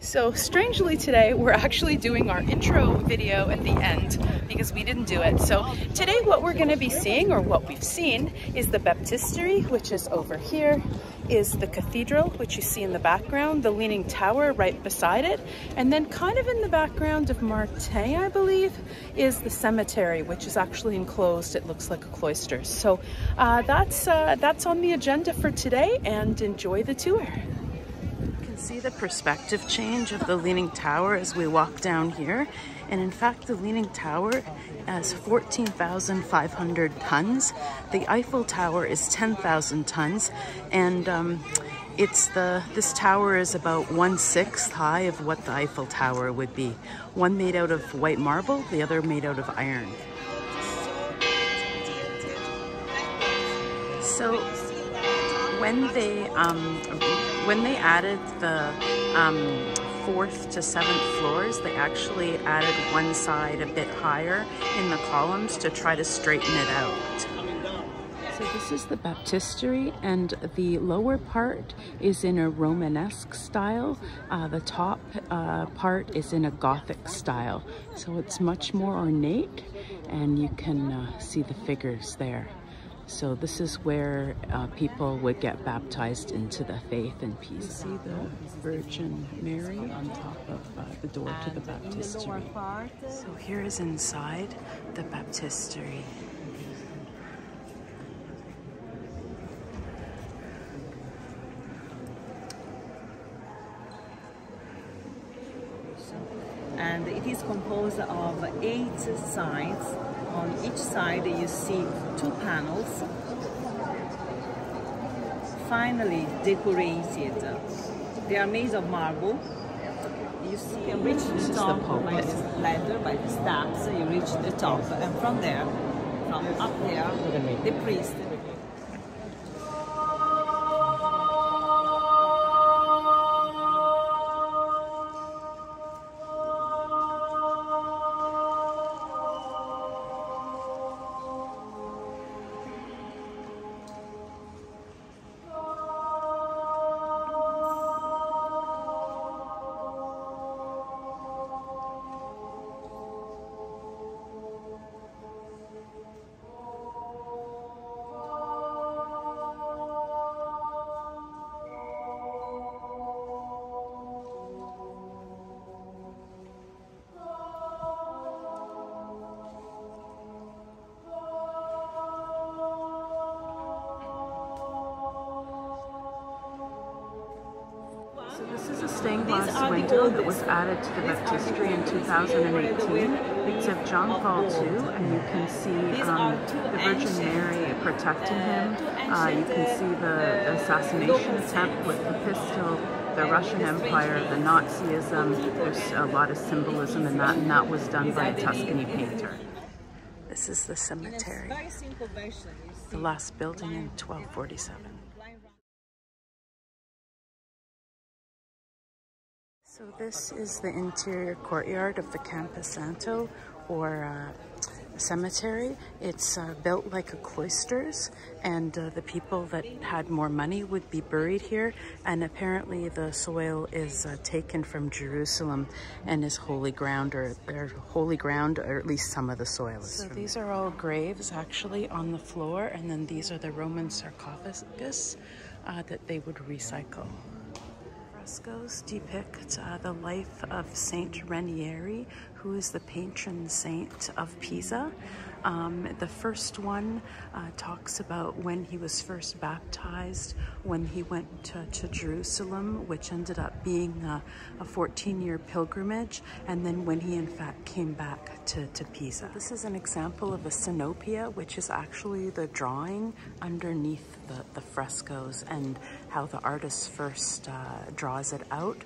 So strangely today, we're actually doing our intro video at the end because we didn't do it. So today what we're going to be seeing, or what we've seen, is the baptistery, which is over here, is the cathedral, which you see in the background, the Leaning Tower right beside it, and then kind of in the background of Martin, I believe, is the cemetery, which is actually enclosed. It looks like a cloister. So that's on the agenda for today, and enjoy the tour. See the perspective change of the Leaning Tower as we walk down here, and in fact the Leaning Tower has 14,500 tons. The Eiffel Tower is 10,000 tons, and this tower is about 1/6 high of what the Eiffel Tower would be. One made out of white marble, the other made out of iron. So when they added the 4th to 7th floors, they actually added one side a bit higher in the columns to try to straighten it out. So this is the baptistery, and the lower part is in a Romanesque style. The top part is in a Gothic style. So it's much more ornate, and you can see the figures there. So this is where people would get baptized into the faith in Pisa. See the Virgin Mary on top of the door to the baptistery. So here is inside the baptistery. And it is composed of 8 sides. On each side you see 2 panels, finely decorated. They are made of marble. You see, you reach the top by this ladder, by the steps, you reach the top, and from there, from up there, the priest. So this is a stained glass window that was added to the baptistery in 2018. It's of John Paul II, and you can see the Virgin Mary protecting him. You can see the assassination attempt with the pistol, the Russian Empire, the Nazism. There's a lot of symbolism in that, and that was done by a Tuscany painter. This is the cemetery, the last building in 1247. So this is the interior courtyard of the Camposanto, or cemetery. It's built like a cloisters, and the people that had more money would be buried here, and apparently the soil is taken from Jerusalem and is holy ground, or at least some of the soil is. So these are all graves actually on the floor, and then these are the Roman sarcophagus that they would recycle. Frescoes depict the life of Saint Ranieri, who is the patron saint of Pisa. The first one talks about when he was first baptized, when he went to Jerusalem, which ended up being a 14-year pilgrimage, and then when he in fact came back to Pisa. This is an example of a synopia, which is actually the drawing underneath the frescoes, and how the artist first draws it out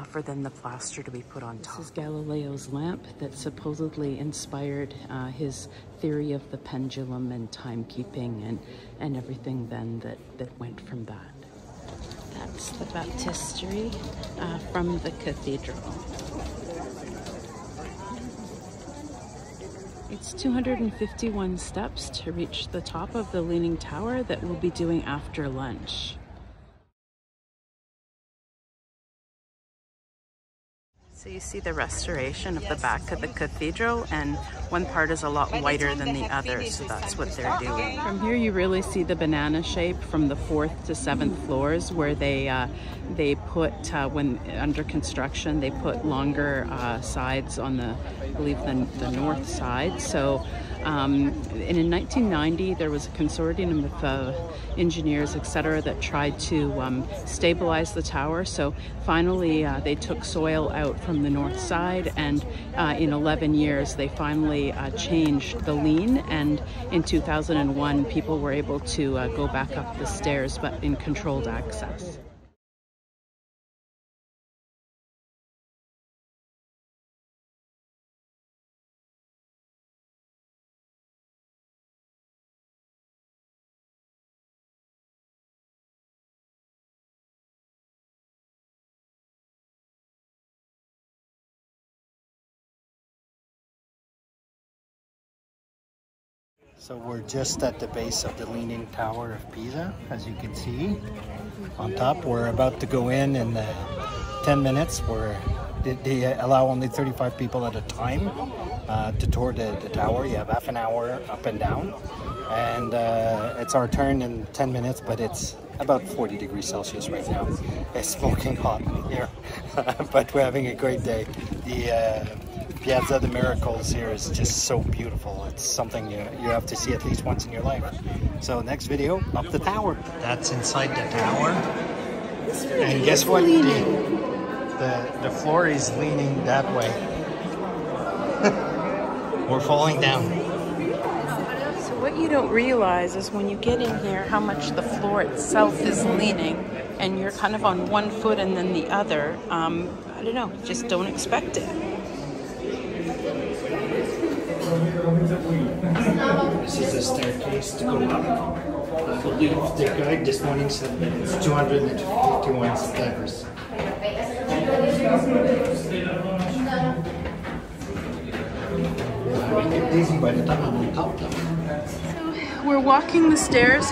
for then the plaster to be put on top. This is Galileo's lamp that supposedly inspired his theory of the pendulum and timekeeping and everything then that went from that. That's the baptistery from the cathedral. It's 251 steps to reach the top of the Leaning Tower that we'll be doing after lunch. So you see the restoration of the back of the cathedral, and one part is a lot whiter than the other, so that's what they're doing. From here you really see the banana shape from the 4th to 7th floors, where they put, when under construction, they put longer sides on the, I believe, the north side. So and in 1990 there was a consortium of engineers, etc., that tried to stabilize the tower. So finally they took soil out from the north side, and in 11 years they finally changed the lean, and in 2001 people were able to go back up the stairs, but in controlled access. So we're just at the base of the Leaning Tower of Pisa, as you can see on top. We're about to go in 10 minutes. They allow only 35 people at a time to tour the tower. You have half an hour up and down, and it's our turn in 10 minutes, but it's about 40 degrees Celsius right now. It's smoking hot in here, but we're having a great day. The Piazza de Miracles here is just so beautiful. It's something you have to see at least once in your life. So next video, up the tower. That's inside the tower. And guess what? The floor is leaning that way. We're falling down. So what you don't realize is when you get in here how much the floor itself is leaning, and you're kind of on one foot and then the other. I don't know, just don't expect it. This is the staircase to go up. I believe the guide this morning said that it's 251 steps. I get dizzy by the time I'm on top though. So we're walking the stairs.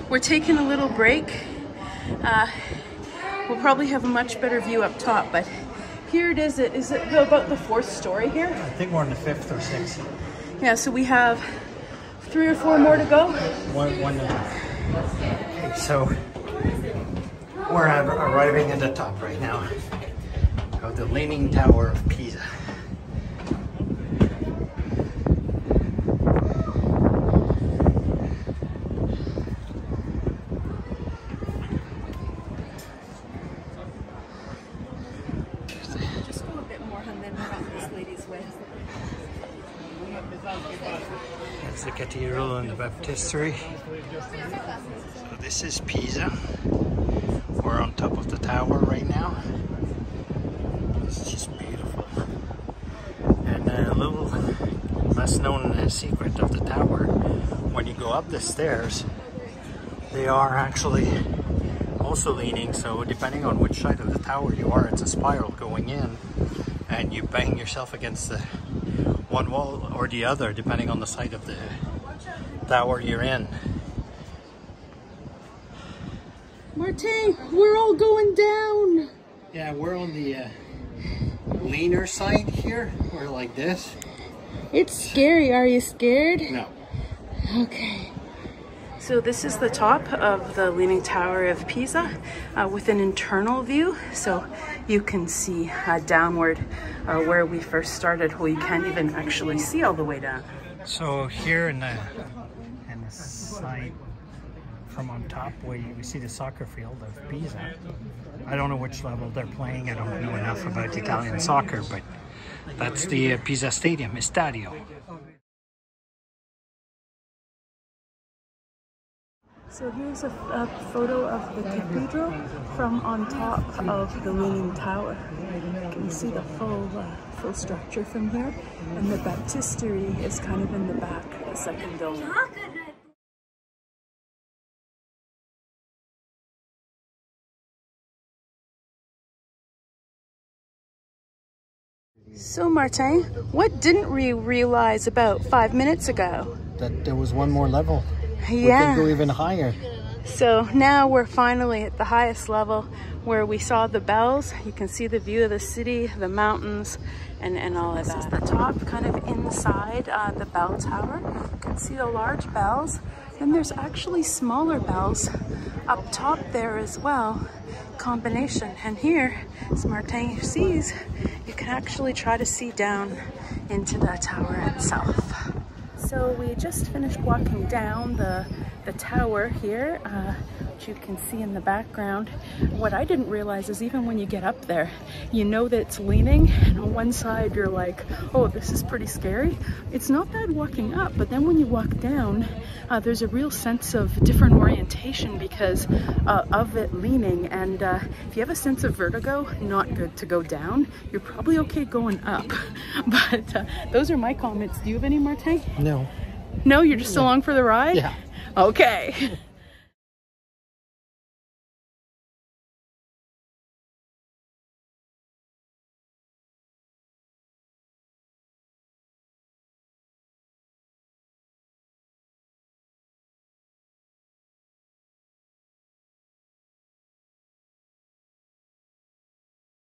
We're taking a little break. We'll probably have a much better view up top, but here it is. Is it about the 4th story here? I think we're on the 5th or 6th. Yeah, so we have 3 or 4 more to go. One. Okay, so we're arriving at the top right now of the Leaning Tower of Pisa. Just go a bit more and then we're on this lady's way. That's the cathedral and the baptistry. So this is Pisa. We're on top of the tower right now. It's just beautiful. And a little less known secret of the tower, when you go up the stairs, they are actually also leaning, so depending on which side of the tower you are, it's a spiral going in, and you bang yourself against the one wall or the other depending on the side of the tower you're in. Martin, we're all going down. Yeah, we're on the leaner side here. We're like this. It's scary. Are you scared? No. Okay. So this is the top of the Leaning Tower of Pisa with an internal view. So you can see downward where we first started. Well, you can't even actually see all the way down. So here in the side from on top where we see the soccer field of Pisa. I don't know which level they're playing. I don't know enough about Italian soccer, but that's the Pisa Stadium, Estadio. So here's a photo of the cathedral from on top of the Leaning Tower. You can see the full structure from here, and the baptistry is kind of in the back, the second dome. So Martin, what didn't we realize about 5 minutes ago? That there was one more level. Yeah. We can go even higher. So now we're finally at the highest level where we saw the bells. You can see the view of the city, the mountains, and all of that. This is the top, kind of inside the bell tower. You can see the large bells. Then there's actually smaller bells up top there as well, combination. And here, as Martin sees, you can actually try to see down into the tower itself. So we just finished walking down the tower here, which you can see in the background. What I didn't realize is even when you get up there, you know that it's leaning, and on one side you're like, oh, this is pretty scary. It's not bad walking up, but then when you walk down, there's a real sense of different orientation because of it leaning. And if you have a sense of vertigo, not good to go down. You're probably okay going up. But those are my comments. Do you have any, Martin? No. No, you're just along for the ride? Yeah. Okay.